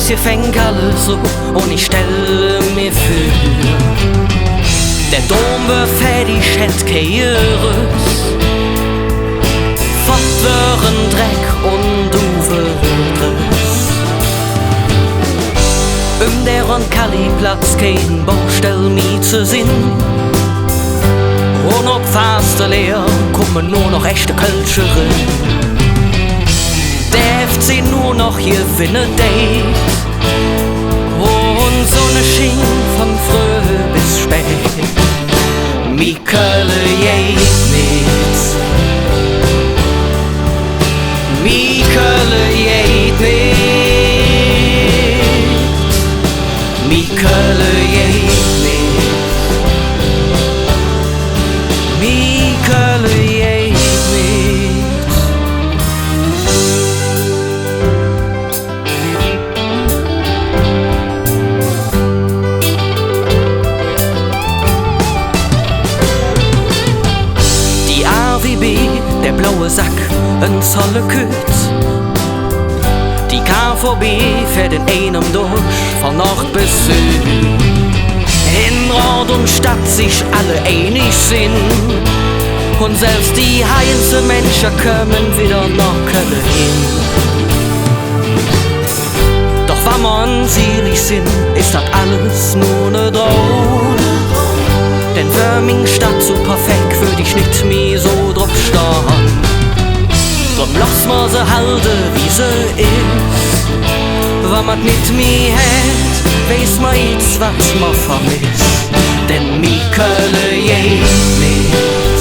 hier fängt alles so und ich stelle mir für, der Dom wird fertig, hätt keieres, fort wären Dreck und Uferriss. Der Roncalli-Platz kein Baustell mehr zu sinn. Und ob fast leer kommen nur noch echte Kölscherin. Der FC nur noch hier findet Date. Und Sonne schien von früh bis spät. Mi Kölle geht nicht. Mi Kölle geht nicht. Mi Kölle geht nicht. Mi Kölle geht nicht. Die AWB, der blaue Sack, ein Zolle Kütz. Die KVB fährt in einem durch, von Nord bis Süd. In Rad und Stadt sich alle einig sind. Und selbst die heiße Menschen kommen wieder nach Köln hin. Doch wenn man selig sind, ist das alles nur ne Traum. Denn Wörming Stadt so perfekt, würde ich nicht mehr so drauf stehen. Drum lass ma se halde, wie se ist. Wenn man mit mir hätt, weiß ma jetzt, was ma vermisst. Denn mi Kölle geht nicht.